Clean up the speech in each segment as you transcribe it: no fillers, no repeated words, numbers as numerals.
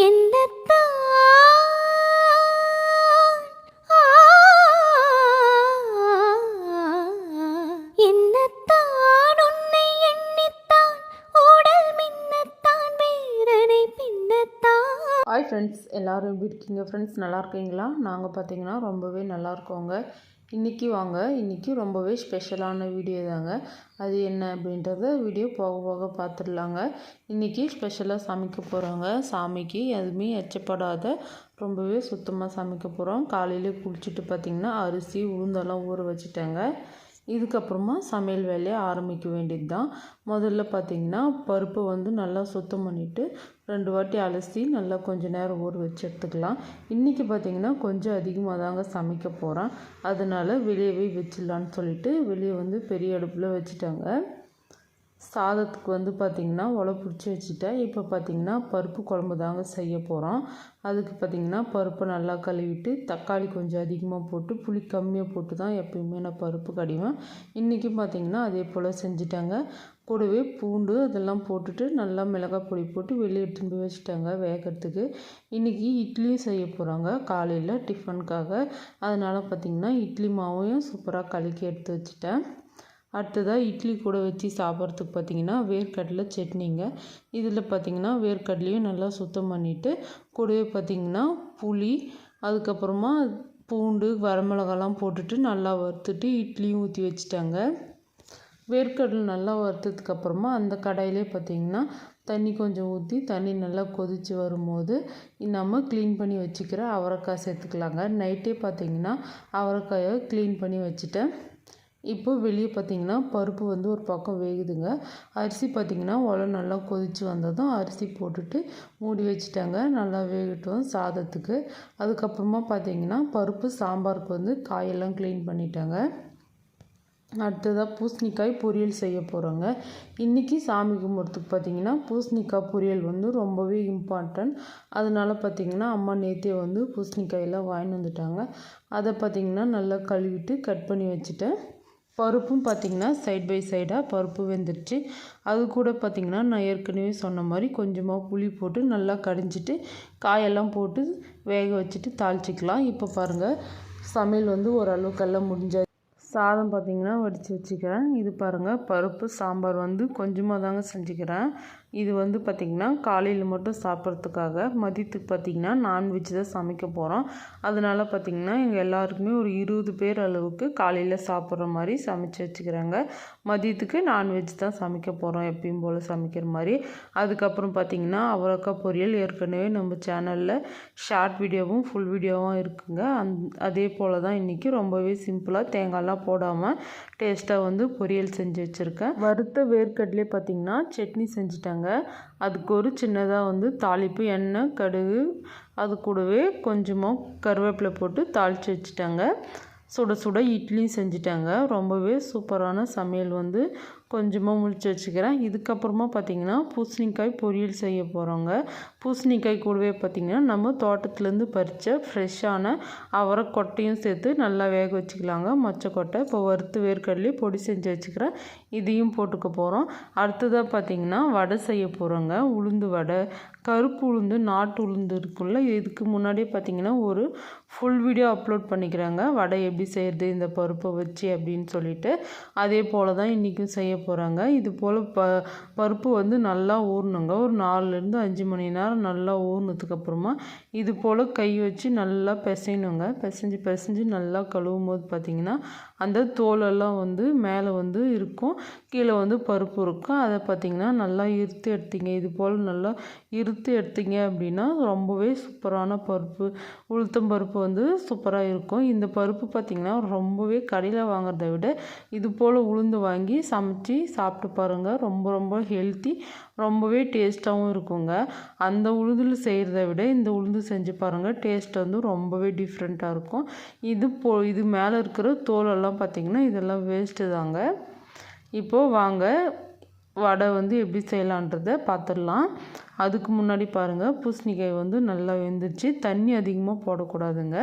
என்னத்தான் என்னத்தான் உன்னை எண்ணித்தான் உடல் மின்னத்தான் வேதனை பின்னத்தான். ஹாய் ஃப்ரெண்ட்ஸ், எல்லோரும் எப்படி இருக்கீங்க ஃப்ரெண்ட்ஸ்? நல்லா இருக்கீங்களா? நாங்கள் பார்த்தீங்கன்னா ரொம்பவே நல்லா இருக்கோங்க. இன்றைக்கி ரொம்பவே ஸ்பெஷலான வீடியோ தாங்க. அது என்ன அப்படின்றத வீடியோ போக போக பார்த்துடலாங்க. இன்றைக்கி ஸ்பெஷலாக சமைக்க போகிறோங்க. சாமிக்கு எதுவுமே எச்சப்படாத ரொம்பவே சுத்தமாக சமைக்க போகிறோம். காலையிலே குளிச்சுட்டு பார்த்திங்கன்னா அரிசி உளுந்தெல்லாம் ஊற வச்சுட்டேங்க. இதுக்கப்புறமா சமையல் வேலையை ஆரம்பிக்க வேண்டியது தான். முதல்ல பார்த்திங்கன்னா பருப்பு வந்து நல்லா சுத்தம் பண்ணிவிட்டு 2 வாட்டி அலசி நல்லா கொஞ்சம் நேரம் ஊற வச்சு எடுத்துக்கலாம். இன்றைக்கி பார்த்திங்கன்னா கொஞ்சம் அதிகமாக தாங்க சமைக்க போகிறேன். அதனால் வெளியவே வச்சிடலான்னு சொல்லிட்டு வெளியே வந்து பெரிய அடுப்பில் வச்சுட்டாங்க. சாதத்துக்கு வந்து பார்த்திங்கன்னா ஒலை பிடிச்சி வச்சுட்டேன். இப்போ பார்த்திங்கன்னா பருப்பு குழம்பு தாங்க செய்ய போகிறோம். அதுக்கு பார்த்திங்கன்னா பருப்பை நல்லா கழுவிட்டு தக்காளி கொஞ்சம் அதிகமாக போட்டு புளி கம்மியாக போட்டு தான் எப்பயுமே நான் பருப்பு கடிவேன். இன்றைக்கும் பார்த்திங்கன்னா அதே போல் செஞ்சுட்டாங்க. கூடவே பூண்டு அதெல்லாம் போட்டுட்டு நல்லா மிளகாய் பொடி போட்டு வெளியே எடுத்துகிட்டு போய் வச்சுட்டாங்க வேகிறதுக்கு. இன்றைக்கி இட்லியும் செய்ய போகிறாங்க காலையில் டிஃபனுக்காக. அதனால் பார்த்திங்கன்னா இட்லி மாவையும் சூப்பராக கலக்கி எடுத்து வச்சுட்டேன். அடுத்ததாக இட்லி கூட வச்சு சாப்பிட்றதுக்கு பார்த்திங்கன்னா வேர்க்கடலை சட்னிங்க. இதில் பார்த்திங்கன்னா வேர்க்கடலையும் நல்லா சுத்தம் பண்ணிவிட்டு கூடவே பார்த்திங்கன்னா புளி அதுக்கப்புறமா பூண்டு வரமிளகாலாம் போட்டுட்டு நல்லா வறுத்துட்டு இட்லியும் ஊற்றி வச்சுட்டாங்க. வேர்க்கடலை நல்லா வறுத்ததுக்கப்புறமா அந்த கடாயிலே பார்த்திங்கன்னா தண்ணி கொஞ்சம் ஊற்றி தண்ணி நல்லா கொதித்து வரும்போது நம்ம க்ளீன் பண்ணி வச்சுக்கிற அவரைக்காய் சேர்த்துக்கலாங்க. நைட்டே பார்த்திங்கன்னா அவரைக்காயை க்ளீன் பண்ணி வச்சுட்டேன். இப்போ வெளியே பார்த்திங்கன்னா பருப்பு வந்து ஒரு பக்கம் வேகுதுங்க. அரிசி பார்த்திங்கன்னா ஒலை நல்லா கொதித்து வந்ததும் அரிசி போட்டுட்டு மூடி வச்சுட்டாங்க. நல்லா வேகட்டும் சாதத்துக்கு. அதுக்கப்புறமா பார்த்திங்கன்னா பருப்பு சாம்பாருக்கு வந்து காயெல்லாம் க்ளீன் பண்ணிட்டாங்க. அடுத்ததாக பூசணிக்காய் பொரியல் செய்ய போகிறோங்க. இன்றைக்கி சாமி கும்பிட்றதுக்கு பார்த்திங்கன்னா பூசணிக்காய் பொரியல் வந்து ரொம்பவே இம்பார்ட்டன்ட். அதனால் பார்த்திங்கன்னா அம்மா நேற்றே வந்து பூசணிக்காயெல்லாம் வாங்கிட்டு வந்துட்டாங்க. அதை பார்த்திங்கன்னா நல்லா கழுவிட்டு கட் பண்ணி வச்சுட்டேன். பருப்பும் பார்த்திங்கன்னா சைட் பை சைடாக பருப்பு வெந்துடுச்சு. அது கூட பார்த்திங்கன்னா நான் ஏற்கனவே சொன்ன மாதிரி கொஞ்சமாக புளி போட்டு நல்லா கடைஞ்சிட்டு காயெல்லாம் போட்டு வேக வச்சுட்டு தாளிச்சிக்கலாம். இப்போ பாருங்கள் சமையல் வந்து ஓரளவுக்கெல்லாம் முடிஞ்சாச்சு. சாதம் பார்த்திங்கன்னா வடித்து வச்சுக்கிறேன். இது பாருங்கள் பருப்பு சாம்பார் வந்து கொஞ்சமாக தாங்க செஞ்சுக்கிறேன். இது வந்து பார்த்திங்கன்னா காலையில் மட்டும் சாப்பிட்றதுக்காக. மதியத்துக்கு பார்த்திங்கன்னா நான்வெஜ் தான் சமைக்க போகிறோம். அதனால் பார்த்திங்கன்னா எங்கள் எல்லாருக்குமே ஒரு 20 பேர் அளவுக்கு காலையில் சாப்பிட்ற மாதிரி சமைச்சு வச்சுக்கிறாங்க. மதியத்துக்கு நான்வெஜ் தான் சமைக்க போகிறோம் எப்பயும் போல் சமைக்கிற மாதிரி. அதுக்கப்புறம் பார்த்திங்கன்னா அவரைக்காய் பொரியல் ஏற்கனவே நம்ம சேனலில் ஷார்ட் வீடியோவும் ஃபுல் வீடியோவும் இருக்குங்க. அதே போல் தான் இன்றைக்கி ரொம்பவே சிம்பிளாக தேங்காய்லாம் போடாமல் டேஸ்ட்டாக வந்து பொரியல் செஞ்சு வச்சுருக்கேன். வறுத்த வேர்க்கடலே பார்த்திங்கன்னா சட்னி செஞ்சுட்டாங்க. அதுக்கு ஒரு சின்னதாக வந்து தாளிப்பு எண்ணெய் கடுகு அது கூடவே கொஞ்சமாக கருவேப்பிலை போட்டு தாளித்து வச்சுட்டாங்க. சுட சுட இட்லியும் செஞ்சுட்டாங்க. ரொம்பவே சூப்பரான சமையல் வந்து கொஞ்சமாக முடிச்சு வச்சுக்கிறேன். இதுக்கப்புறமா பார்த்திங்கன்னா பூசணிக்காய் பொரியல் செய்ய போகிறோங்க. பூசணிக்காய் கூடவே பார்த்திங்கன்னா நம்ம தோட்டத்துலேருந்து பறித்த ஃப்ரெஷ்ஷான அவரை கொட்டையும் சேர்த்து நல்லா வேக வச்சுக்கலாங்க. மொச்சக்கொட்டை இப்போ வறுத்து வேர்க்கடலையும் பொடி செஞ்சு வச்சுக்கிறேன். இதையும் போட்டுக்க போகிறோம். அடுத்ததாக பார்த்திங்கன்னா வடை செய்ய போகிறோங்க. உளுந்து வடை, கருப்பு உளுந்து, நாட்டு உளுந்து இருக்குல்ல. இதுக்கு முன்னாடியே பார்த்திங்கன்னா ஒரு ஃபுல் வீடியோ அப்லோட் பண்ணிக்கிறாங்க வடை எப்படி செய்கிறது இந்த பருப்பை வச்சு அப்படின்னு சொல்லிட்டு. அதே போல் தான் இன்றைக்கும் செய்ய போகிறாங்க. இது போல் பருப்பு வந்து நல்லா ஊறணுங்க. ஒரு 4லேருந்து 5 மணி நேரம் நல்லா ஊறினதுக்கப்புறமா இது போல் கை வச்சு நல்லா பிசையணுங்க. பிசைஞ்சு நல்லா கழுவும் போது பார்த்திங்கன்னா அந்த தோலெல்லாம் வந்து மேலே வந்து இருக்கும், கீழே வந்து பருப்பு இருக்கும். அதை பார்த்திங்கன்னா நல்லா இறுத்து எடுத்தீங்க. இது போல் நல்லா இறுத்து எடுத்தீங்க அப்படின்னா ரொம்பவே சூப்பரான பருப்பு உளுத்தம் பருப்பு வந்து சூப்பராக இருக்கும். இந்த பருப்பு பார்த்திங்கன்னா ரொம்பவே கடையில் வாங்குறத விட இது போல் உளுந்து வாங்கி சமைச்சி சாப்பிட்டு பாருங்கள். ரொம்ப ரொம்ப ஹெல்த்தி, ரொம்பவே டேஸ்ட்டாகவும் இருக்குங்க. அந்த உளுந்தில் செய்கிறத விட இந்த உளுந்து செஞ்சு பாருங்கள். டேஸ்ட் வந்து ரொம்பவே டிஃப்ரெண்ட்டாக இருக்கும். இது மேலே இருக்கிற தோலெல்லாம் பார்த்திங்கன்னா இதெல்லாம் வேஸ்ட்டு தாங்க. இப்போது வாங்க வடை வந்து எப்படி செய்யலான்றதை பார்த்துடலாம். அதுக்கு முன்னாடி பாருங்கள், பூசணிக்காய் வந்து நல்லா வெந்துருச்சு. தண்ணி அதிகமாக போடக்கூடாதுங்க.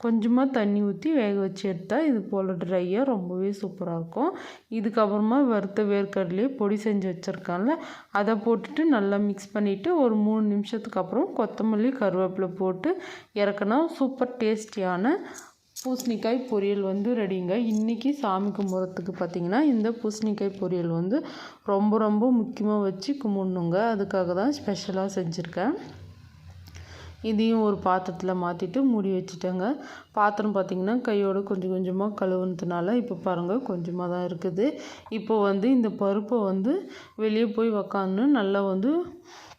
கொஞ்சமாக தண்ணி ஊற்றி வேக வச்சு எடுத்தால் இது போல் ட்ரையாக ரொம்பவே சூப்பராக இருக்கும். இதுக்கப்புறமா வறுத்த வேர்க்கடலையே பொடி செஞ்சு வச்சுருக்கான்ல, அதை போட்டுட்டு நல்லா மிக்ஸ் பண்ணிவிட்டு ஒரு 3 நிமிஷத்துக்கு அப்புறம் கொத்தமல்லி கருவேப்பிலை போட்டு இறக்குனா சூப்பர் டேஸ்டியான பூசணிக்காய் பொரியல் வந்து ரெடிங்க. இன்றைக்கி சாமி கும்பிட்றதுக்கு பார்த்திங்கன்னா இந்த பூசணிக்காய் பொரியல் வந்து ரொம்ப ரொம்ப முக்கியமாக வச்சு கும்பிடணுங்க. அதுக்காக தான் ஸ்பெஷலாக செஞ்சுருக்கேன். இதையும் ஒரு பாத்திரத்தில் மாற்றிட்டு மூடி வச்சுட்டேங்க. பாத்திரம் பார்த்திங்கன்னா கையோடு கொஞ்சம் கொஞ்சமாக கழுவுனதுனால இப்போ பாருங்கள் கொஞ்சமாக தான் இருக்குது. இப்போ வந்து இந்த பருப்பை வந்து வெளியே போய் உக்காந்து நல்லா வந்து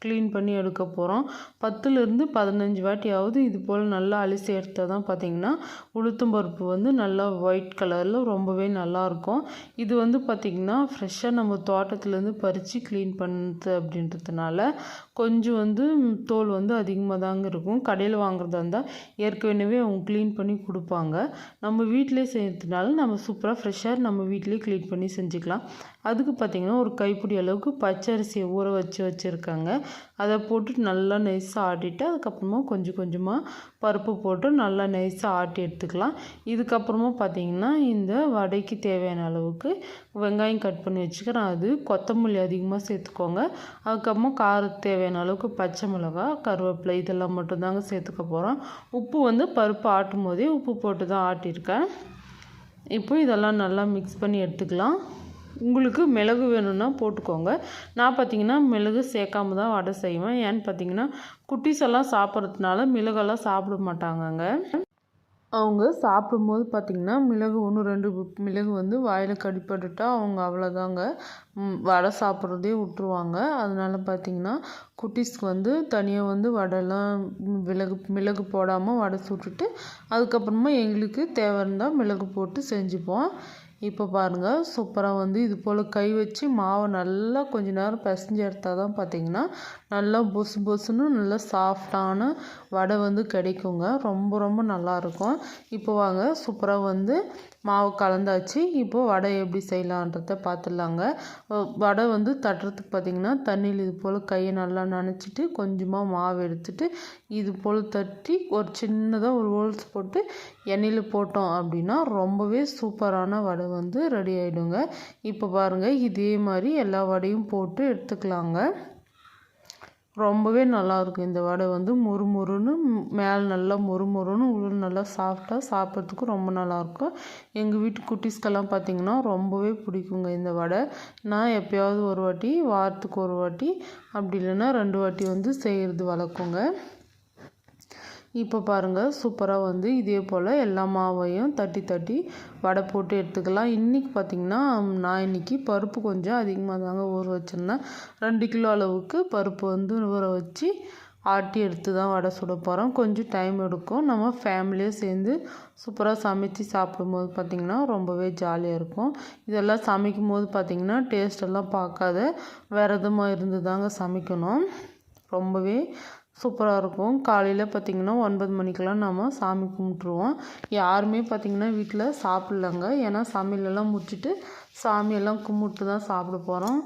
க்ளீன் பண்ணி எடுக்க போகிறோம். 10லேருந்து 15 வாட்டியாவது இது போல் நல்லா அலசி எடுத்தால் தான் பார்த்திங்கன்னா உளுத்தம் பருப்பு வந்து நல்லா ஒயிட் கலரில் ரொம்பவே நல்லாயிருக்கும். இது வந்து பார்த்திங்கன்னா ஃப்ரெஷ்ஷாக நம்ம தோட்டத்துலேருந்து பறித்து க்ளீன் பண்ணுறது அப்படின்றதுனால கொஞ்சம் வந்து தோல் வந்து அதிகமாக தாங்க இருக்கும். கடையில் வாங்குறதா இருந்தால் ஏற்கனவே அவங்க க்ளீன் பண்ணி கொடுப்பாங்க. நம்ம வீட்டிலே செய்கிறதுனால நம்ம சூப்பராக ஃப்ரெஷ்ஷாக நம்ம வீட்டிலே க்ளீன் பண்ணி செஞ்சுக்கலாம். அதுக்கு பார்த்திங்கன்னா ஒரு கைப்பிடி அளவுக்கு பச்சரிசியை ஊற வச்சுருக்காங்க. அதை போட்டு நல்லா நைஸாக ஆட்டிட்டு அதுக்கப்புறமா கொஞ்சம் கொஞ்சமாக பருப்பு போட்டு நல்லா நைஸாக ஆட்டி எடுத்துக்கலாம். இதுக்கப்புறமா பார்த்திங்கன்னா இந்த வடைக்கு தேவையான அளவுக்கு வெங்காயம் கட் பண்ணி வச்சுக்கிறேன். அது கொத்தமல்லி அதிகமாக சேர்த்துக்கோங்க. அதுக்கப்புறமா காரத்துக்கு தேவையான அளவுக்கு பச்சை மிளகா, கருவேப்பிலை இதெல்லாம் மட்டும்தாங்க சேர்த்துக்க போகிறோம். உப்பு வந்து பருப்பு ஆட்டும் போதே உப்பு போட்டு தான் ஆட்டியிருக்கேன். இப்போ இதெல்லாம் நல்லா மிக்ஸ் பண்ணி எடுத்துக்கலாம். உங்களுக்கு மிளகு வேணும்னா போட்டுக்கோங்க. நான் பார்த்திங்கன்னா மிளகு சேர்க்காம தான் வடை செய்வேன். ஏன்னு பார்த்திங்கன்னா குட்டீஸ் எல்லாம் சாப்பிட்றதுனால மிளகெல்லாம் சாப்பிட மாட்டாங்கங்க. அவங்க சாப்பிடும்போது பார்த்திங்கன்னா மிளகு 1-2 மிளகு வந்து வாயில் கடிப்பட்டுட்டா அவங்க அவ்வளோதாங்க வடை சாப்பிட்றதே விட்டுருவாங்க. அதனால பார்த்திங்கன்னா குட்டீஸ்க்கு வந்து தனியாக வந்து வடைலாம் மிளகு போடாமல் வடை சுட்டுட்டு அதுக்கப்புறமா எங்களுக்கு தேவை இருந்தால் மிளகு போட்டு செஞ்சுப்போம். இப்போ பாருங்கள் சூப்பராக வந்து இது போல் கை வச்சு மாவை நல்லா கொஞ்ச நேரம் பிசைஞ்சு எடுத்தால் தான் பார்த்திங்கன்னா நல்லா பொசு பொசுன்னு நல்லா சாஃப்டான வடை வந்து கிடைக்குங்க. ரொம்ப ரொம்ப நல்லாயிருக்கும். இப்போ வாங்க சூப்பராக வந்து மாவு கலந்தாச்சு. இப்போது வடை எப்படி செய்யலான்றதை பார்த்துடலாங்க. வடை வந்து தட்டுறதுக்கு பார்த்திங்கன்னா தண்ணியில் இது போல் கையை நல்லா நனைச்சிட்டு கொஞ்சமாக மாவு எடுத்துட்டு இது போல் தட்டி ஒரு சின்னதாக ஒரு ஹோல்ஸ் போட்டு எண்ணெயில் போட்டோம் அப்படின்னா ரொம்பவே சூப்பரான வடை வந்து ரெடி ஆகிடுங்க. இப்போ பாருங்கள் இதே மாதிரி எல்லா வடையும் போட்டு எடுத்துக்கலாங்க. ரொம்பவே நல்லாயிருக்கும். இந்த வடை வந்து மொறுமொறுன்னு மேலே நல்லா மொறுமொறுன்னு உள்ள நல்லா சாஃப்டாக சாப்பிட்றதுக்கு ரொம்ப நல்லாயிருக்கும். எங்கள் வீட்டு குட்டீஸ்க்கெல்லாம் பார்த்திங்கன்னா ரொம்பவே பிடிக்குங்க இந்த வடை. நான் எப்போயாவது ஒரு வாட்டி வாரத்துக்கு ஒரு வாட்டி அப்படி இல்லைன்னா 2 வாட்டி வந்து செய்கிறது வழக்கங்க. இப்போ பாருங்கள் சூப்பராக வந்து இதே போல் எல்லா மாவையும் தட்டி தட்டி வடை போட்டு எடுத்துக்கலாம். இன்றைக்கி பார்த்திங்கன்னா நான் இன்றைக்கி பருப்பு கொஞ்சம் அதிகமாக தாங்க ஊற வச்சுருந்தேன். 2 கிலோ அளவுக்கு பருப்பு வந்து ஊற வச்சு ஆட்டி எடுத்து தான் வடை சுட போகிறோம். கொஞ்சம் டைம் எடுக்கும். நம்ம ஃபேமிலியாக சேர்ந்து சூப்பராக சமைச்சு சாப்பிடும்போது பார்த்திங்கன்னா ரொம்பவே ஜாலியாக இருக்கும். இதெல்லாம் சமைக்கும் போது பார்த்திங்கன்னா டேஸ்டெல்லாம் பார்க்காத விரதமாக இருந்து தாங்க சமைக்கணும். ரொம்பவே சூப்பராக இருக்கும். காலையில் பார்த்திங்கன்னா 9 மணிக்கெல்லாம் நம்ம சாமி கும்பிட்ருவோம். யாருமே பார்த்திங்கன்னா வீட்டில் சாப்பிட்லங்க. ஏன்னா சமையலெல்லாம் முடிச்சுட்டு சாமியெல்லாம் கும்பிட்டு தான் சாப்பிட போகிறோம்.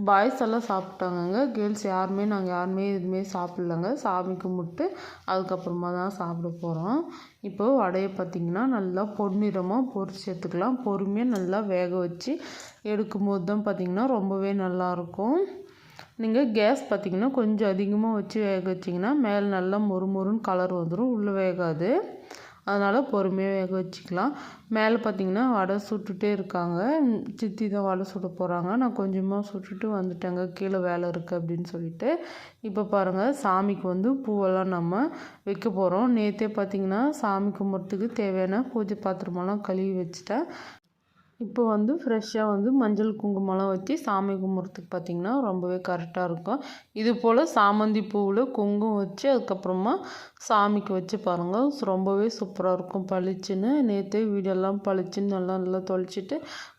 பாய்ஸ் எல்லாம் சாப்பிட்டாங்கங்க. கேர்ள்ஸ் நாங்கள் யாருமே எதுவுமே சாப்பிட்லங்க. சாமி கும்பிட்டு அதுக்கப்புறமா தான் சாப்பிட போகிறோம். இப்போது வடையை பார்த்திங்கன்னா நல்லா பொன்னிறமாக பொரிச்சு எடுத்துக்கலாம். பொறுமையாக நல்லா வேக வச்சு எடுக்கும்போது தான் பார்த்திங்கன்னா ரொம்பவே நல்லாயிருக்கும். நீங்கள் கேஸ் பார்த்திங்கன்னா கொஞ்சம் அதிகமாக வச்சு வேக வச்சிங்கன்னா மேலே நல்லா மொறுமொறுன்னு கலர் வந்துடும், உள்ளே வேகாது. அதனால் பொறுமையாக வேக வச்சுக்கலாம். மேலே பார்த்திங்கன்னா வடை சுட்டுட்டே இருக்காங்க. சித்தி தான் வடை சுட போகிறாங்க. நான் கொஞ்சமாக சுட்டுட்டு வந்துட்டேங்க, கீழே வேலை இருக்குது அப்படின்னு சொல்லிட்டு. இப்போ பாருங்கள் சாமிக்கு வந்து பூவெல்லாம் நம்ம வைக்க போகிறோம். நேற்றே பார்த்திங்கன்னா சாமி கும்பிட்றதுக்கு தேவையான பூஜை பாத்திரமெல்லாம் கழுவி வச்சுட்டேன். இப்போ வந்து ஃப்ரெஷ்ஷாக வந்து மஞ்சள் குங்குமம்லாம் வச்சு சாமி கும்பிட்றதுக்கு பார்த்திங்கன்னா ரொம்பவே கரெக்டாக இருக்கும். இது போல் சாமந்தி பூவில் குங்குமம் வச்சு அதுக்கப்புறமா சாமிக்கு வச்சு பாருங்கள், ரொம்பவே சூப்பராக இருக்கும் பளிச்சுன்னு. நேற்றே வீடெல்லாம் பளிச்சுன்னு நல்லா தொளிச்சிட்டு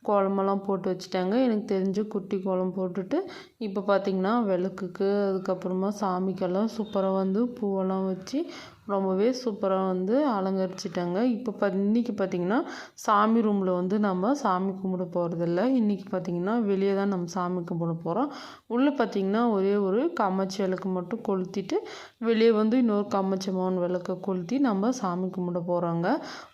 கோலமெல்லாம் போட்டு வச்சுட்டாங்க. எனக்கு தெரிஞ்சு குட்டி கோலம் போட்டுட்டு இப்போ பார்த்திங்கன்னா விளக்குக்கு அதுக்கப்புறமா சாமிக்கெல்லாம் சூப்பராக வந்து பூவெல்லாம் வச்சு ரொம்பவே சூப்பராக வந்து அலங்கரிச்சிட்டாங்க. இப்போ இன்றைக்கி பார்த்திங்கன்னா சாமி ரூமில் வந்து நம்ம சாமி கும்பிட போகிறதில்ல. இன்றைக்கி பார்த்திங்கன்னா வெளியே தான் நம்ம சாமி கும்பிட போகிறோம். உள்ளே பார்த்திங்கன்னா ஒரே ஒரு காமாட்சி விளக்கு மட்டும் கொளுத்திட்டு வெளியே வந்து இன்னொரு காமாட்சி அம்மன் விளக்கை கொளுத்தி நம்ம சாமி கும்பிட போகிறோங்க.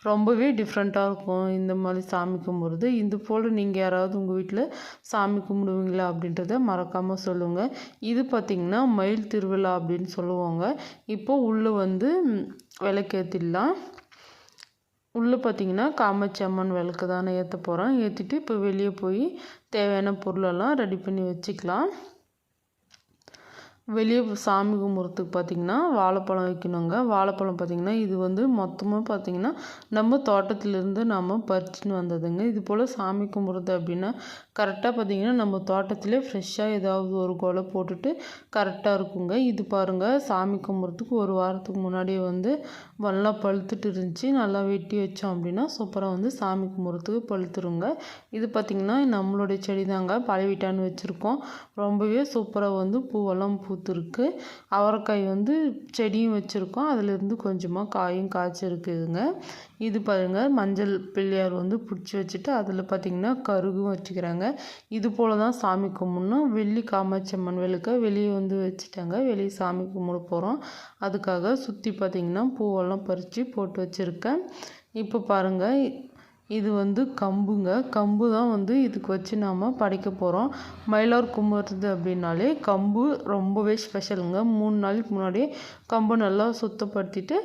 ரொம்பவே டிஃப்ரெண்ட்டாக இருக்கும் இந்த மாதிரி சாமி கும்பிட்றது. இது போல் நீங்கள் யாராவது உங்கள் வீட்டில் சாமி கும்பிடுவீங்களா அப்படின்றத மறக்காமல் சொல்லுங்கள். இது பார்த்திங்கன்னா மயில் திருவிழா அப்படின்னு சொல்லுவாங்க. இப்போது உள்ளே வந்து விளக்கேற்றிடலாம். உள்ளே பார்த்திங்கன்னா காமாட்சி அம்மன் விளக்கு தானே ஏற்ற போகிறோம். ஏற்றிட்டு இப்போ வெளியே போய் தேவையான பொருளெல்லாம் ரெடி பண்ணி வச்சுக்கலாம். வெளியே சாமி கும்பிட்றதுக்கு பார்த்திங்கன்னா வாழைப்பழம் வைக்கணுங்க. வாழைப்பழம் பார்த்திங்கன்னா இது வந்து மொத்தமாக பார்த்திங்கன்னா நம்ம தோட்டத்திலேருந்து நம்ம பறிச்சுன்னு வந்ததுங்க. இது போல் சாமி கும்பிட்றது அப்படின்னா கரெக்டாக பார்த்திங்கன்னா நம்ம தோட்டத்திலே ஃப்ரெஷ்ஷாக ஏதாவது ஒரு கொலை போட்டுட்டு கரெக்டாக இருக்குங்க. இது பாருங்கள், சாமி கும்பிட்றதுக்கு ஒரு வாரத்துக்கு முன்னாடியே வந்து நல்லா பழுத்துட்டு இருந்துச்சு. நல்லா வெட்டி வச்சோம் அப்படின்னா சூப்பராக வந்து சாமி கும்பிட்றதுக்கு பழுத்துருங்க. இது பார்த்திங்கன்னா நம்மளுடைய செடி தாங்க, பழவிட்டான்னு வச்சுருக்கோம். ரொம்பவே சூப்பராக வந்து பூவெல்லாம் பூத்துருக்கு. அவரைக்காய் வந்து செடியும் வச்சுருக்கோம். அதிலிருந்து கொஞ்சமாக காயும் காய்ச்சிருக்குதுங்க. இது பாருங்கள், மஞ்சள் பிள்ளையார் வந்து பிடிச்சி வச்சுட்டு அதில் பார்த்திங்கன்னா கருகும் வச்சுக்கிறாங்க. இது போல் தான் சாமி கும்பிட்ணும். வெள்ளி காமாட்சி அம்மன் விளக்கை வெளியே வந்து வச்சுட்டாங்க. வெளியே சாமி கும்பிட போகிறோம். அதுக்காக சுற்றி பார்த்திங்கன்னா பூவெல்லாம் பறித்து போட்டு வச்சுருக்கேன். இப்போ பாருங்கள், இது வந்து கம்புங்க. கம்பு தான் வந்து இதுக்கு வச்சு நாம் படைக்க போகிறோம். மயிலார் கும்பிட்றது அப்படின்னாலே கம்பு ரொம்பவே ஸ்பெஷலுங்க. 3 நாளைக்கு முன்னாடியே கம்பு நல்லா சுத்தப்படுத்திட்டு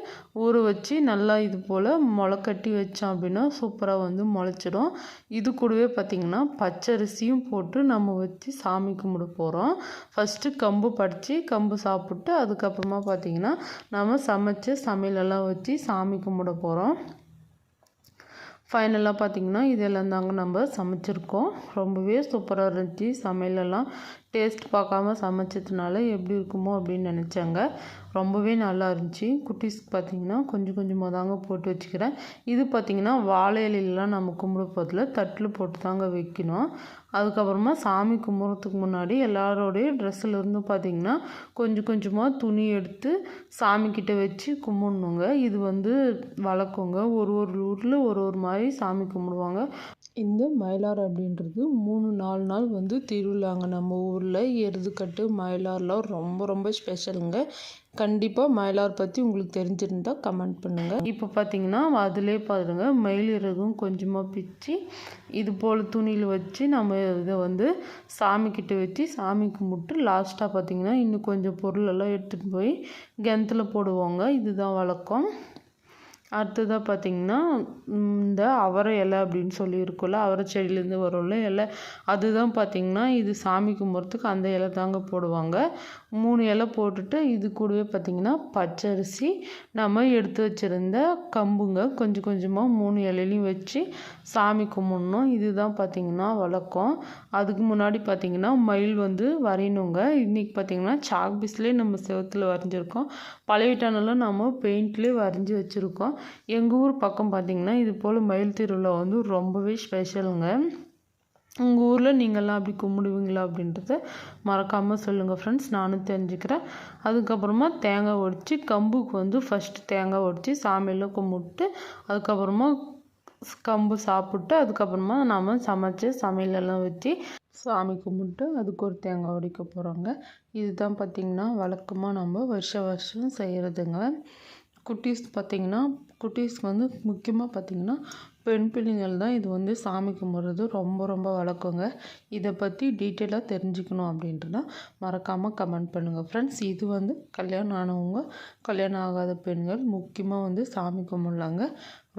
ஊற வச்சு நல்லா இது போல் முளை கட்டி வச்சோம் அப்படின்னா சூப்பராக வந்து முளைச்சிடும். இது கூடவே பார்த்திங்கன்னா பச்சரிசியும் போட்டு நம்ம வச்சு சாமி கும்பிட போகிறோம். ஃபஸ்ட்டு கம்பு படைச்சி கம்பு சாப்பிட்டு அதுக்கப்புறமா பார்த்திங்கன்னா நம்ம சமைச்ச சமையலெல்லாம் வச்சு சாமி கும்பிட போகிறோம். ஃபைனலாக பார்த்திங்கன்னா இதெல்லாம் தாங்க நம்ம சமைச்சிருக்கோம். ரொம்பவே சூப்பராக இருந்துச்சு. சமையலெல்லாம் டேஸ்ட் பார்க்காம சமைச்சதுனால எப்படி இருக்குமோ அப்படின்னு நினச்சாங்க. ரொம்பவே நல்லா இருந்துச்சு. குட்டீஸ்க்கு பார்த்திங்கன்னா கொஞ்சம் கொஞ்சமாக தாங்க போட்டு வச்சுக்கிறேன். இது பார்த்திங்கன்னா வாழை இலையிலலாம் நம்ம கும்பிட போதில் தட்டில் போட்டு தாங்க வைக்கணும். அதுக்கப்புறமா சாமி கும்பிட்றதுக்கு முன்னாடி எல்லாரோடைய ட்ரெஸ்ஸில் பார்த்திங்கன்னா கொஞ்சம் கொஞ்சமாக துணி எடுத்து சாமிக்கிட்ட வச்சு கும்பிட்ணுங்க. இது வந்து வழக்கங்க. ஒரு ஊரில் ஒரு மாதிரி சாமி கும்பிடுவாங்க. இந்த மயிலார் அப்படின்றது 3-4 நாள் வந்து திருவிழாங்க. நம்ம ஊரில் எருதுக்கட்டு மயிலார்லாம் ரொம்ப ரொம்ப ஸ்பெஷலுங்க. கண்டிப்பாக மயிலார் பற்றி உங்களுக்கு தெரிஞ்சிருந்தால் கமெண்ட் பண்ணுங்கள். இப்போ பார்த்திங்கன்னா அதிலே பாருங்க, மயில் இறகும் கொஞ்சமாக பிச்சு இது போல் துணியில் வச்சு நம்ம இதை வந்து சாமிக்கிட்ட வச்சு சாமி கும்பிட்டு லாஸ்ட்டாக பார்த்திங்கன்னா இன்னும் கொஞ்சம் பொருளெல்லாம் எடுத்துகிட்டு போய் கிணத்துல போடுவாங்க. இதுதான் வழக்கம். அடுத்ததாக பார்த்திங்கன்னா இந்த அவரை இலை அப்படின்னு சொல்லி இருக்குல்ல, அவரை செடியிலேருந்து வரும்ல இலை, அதுதான் பார்த்திங்கன்னா இது சாமி கும்பிட்றதுக்கு அந்த இலை தாங்க போடுவாங்க. 3 இலை போட்டுட்டு இது கூடவே பார்த்திங்கன்னா பச்சரிசி நம்ம எடுத்து வச்சுருந்த கம்புங்க கொஞ்சம் கொஞ்சமாக 3 இலையிலையும் வச்சு சாமி கும்பிட்ணும். இதுதான் பார்த்திங்கன்னா வழக்கம். அதுக்கு முன்னாடி பார்த்திங்கன்னா மயில் வந்து வரையணுங்க. இன்றைக்கி பார்த்திங்கன்னா சாக் பீஸ்லேயே நம்ம செவத்தில் வரைஞ்சிருக்கோம். பழையட்டானெல்லாம் நம்ம பெயிண்ட்லேயே வரைஞ்சி வச்சுருக்கோம். எங்கள் ஊர் பக்கம் பார்த்திங்கன்னா இது போல் மயில் திருவிழா வந்து ரொம்பவே ஸ்பெஷலுங்க. உங்கள் ஊரில் நீங்கள்லாம் அப்படி கும்பிடுவீங்களா அப்படின்றத மறக்காமல் சொல்லுங்கள் ஃப்ரெண்ட்ஸ், நானும் தெரிஞ்சுக்கிறேன். அதுக்கப்புறமா தேங்காய் உடைச்சி கம்புக்கு வந்து ஃபஸ்ட்டு தேங்காய் உடைச்சி சாமியெல்லாம் கும்பிட்டு அதுக்கப்புறமா கம்பு சாப்பிட்டு அதுக்கப்புறமா நாம் சமைச்ச சமையலெல்லாம் வச்சு சாமி கும்பிட்டு அதுக்கு ஒரு தேங்காய் உடைக்க போகிறோங்க. இதுதான் பார்த்திங்கன்னா வழக்கமாக நம்ம வருஷம் செய்கிறதுங்க. குட்டீஸ்க்கு வந்து முக்கியமாக பார்த்திங்கன்னா பெண் பிள்ளைங்கள் தான் இது வந்து சாமி கும்பிட்றது ரொம்ப ரொம்ப வழக்கங்க. இதை பற்றி டீட்டெயிலாக தெரிஞ்சுக்கணும் அப்படின்றனா மறக்காமல் கமெண்ட் பண்ணுங்கள் ஃப்ரெண்ட்ஸ். இது வந்து கல்யாணம் ஆனவங்க, கல்யாணம் ஆகாத பெண்கள் முக்கியமாக வந்து சாமி கும்பிட்லாங்க.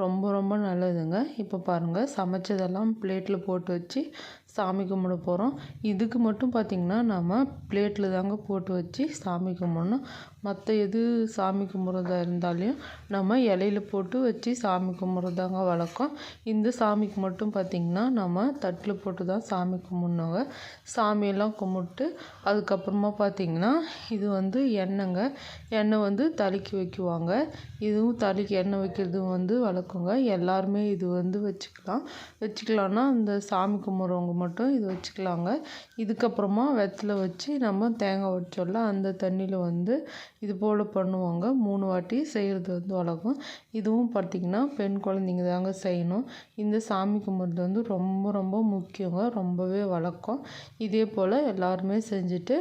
ரொம்ப ரொம்ப நல்லதுங்க. இப்போ பாருங்கள், சமைச்சதெல்லாம் பிளேட்டில் போட்டு வச்சு சாமி கும்பிட போகிறோம். இதுக்கு மட்டும் பார்த்திங்கன்னா நம்ம பிளேட்டில் தாங்க போட்டு வச்சு சாமி கும்பிடணும். மற்ற எது சாமி கும்பிட்றதா இருந்தாலையும் நம்ம இலையில போட்டு வச்சு சாமி கும்பிட்றதாங்க வழக்கம். இந்த சாமிக்கு மட்டும் பார்த்திங்கன்னா நம்ம தட்டில் போட்டு தான் சாமி கும்பிட்ணுங்க. சாமியெல்லாம் கும்பிட்டு அதுக்கப்புறமா பார்த்திங்கன்னா இது வந்து எண்ணெய்ங்க. எண்ணெய் வந்து தலைக்கு வைக்குவாங்க. இதுவும் தலைக்கு எண்ணெய் வைக்கிறது வந்து வழக்கங்க. எல்லாருமே இது வந்து வச்சுக்கலாம்னா இந்த சாமி கும்பிட்றவங்க மட்டும் இது வச்சுக்கலாங்க. இதுக்கப்புறமா வெத்தலை வச்சு நம்ம தேங்காய் உடைச்சோம்ல அந்த தண்ணியில் வந்து இது போல் பண்ணுவாங்க. 3 வாட்டி செய்கிறது வந்து வழக்கம். இதுவும் பார்த்திங்கன்னா பெண் குழந்தைங்க தாங்க செய்யணும். இந்த சாமி கும்பிட்றது வந்து ரொம்ப ரொம்ப முக்கியங்க, ரொம்பவே வழக்கம். இதே போல் எல்லாருமே செஞ்சுட்டு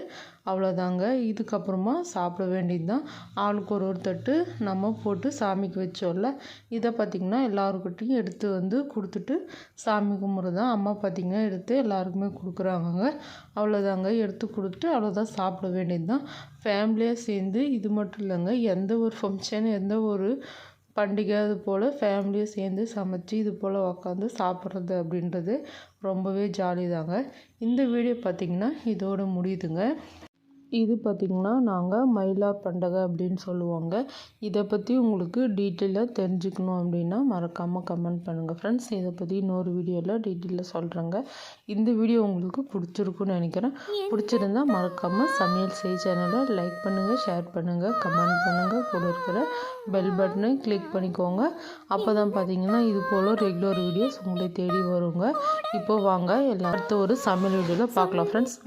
அவ்வளோதாங்க. இதுக்கப்புறமா சாப்பிட வேண்டியது தான். ஆளுக்கு ஒரு தட்டு நம்ம போட்டு சாமிக்கு வச்சோம்ல, இதை பார்த்திங்கன்னா எல்லாருக்கிட்டையும் எடுத்து வந்து கொடுத்துட்டு சாமி கும்பிட்றது தான். அம்மா பார்த்திங்கன்னா எடுத்து எல்லாருக்குமே கொடுக்குறாங்கங்க. அவ்வளோதாங்க, எடுத்து கொடுத்துட்டு அவ்வளோதான், சாப்பிட வேண்டியது தான். ஃபேமிலியாக சேர்ந்து, இது மட்டும் இல்லைங்க, எந்த ஒரு ஃபங்க்ஷன், எந்த ஒரு பண்டிகை, அது போல் ஃபேமிலியாக சேர்ந்து சமைச்சு இது போல் உக்காந்து சாப்பிட்றது அப்படின்றது ரொம்பவே ஜாலி தாங்க. இந்த வீடியோ பார்த்திங்கன்னா இதோடு முடியுதுங்க. இது பார்த்திங்கன்னா நாங்கள் மயிலார் பண்டிகை அப்படின்னு சொல்லுவாங்க. இதை பற்றி உங்களுக்கு டீட்டெயிலாக தெரிஞ்சுக்கணும் அப்படின்னா மறக்காமல் கமெண்ட் பண்ணுங்கள் ஃப்ரெண்ட்ஸ். இதை பற்றி இன்னொரு வீடியோவில் டீட்டெயிலாக சொல்கிறேங்க. இந்த வீடியோ உங்களுக்கு பிடிச்சிருக்குன்னு நினைக்கிறேன். பிடிச்சிருந்தா மறக்காமல் சமையல் செய் சேனலை லைக் பண்ணுங்கள், ஷேர் பண்ணுங்கள், கமெண்ட் பண்ணுங்கள். கூட இருக்கிற பெல் பட்டனை கிளிக் பண்ணிக்கோங்க. அப்போ தான் பார்த்திங்கன்னா இது போல் ரெகுலர் வீடியோஸ் உங்களை தேடி வருங்க. இப்போ வாங்க எல்லாம் அடுத்த ஒரு சமையல் வீடியோவில் பார்க்கலாம் ஃப்ரெண்ட்ஸ்.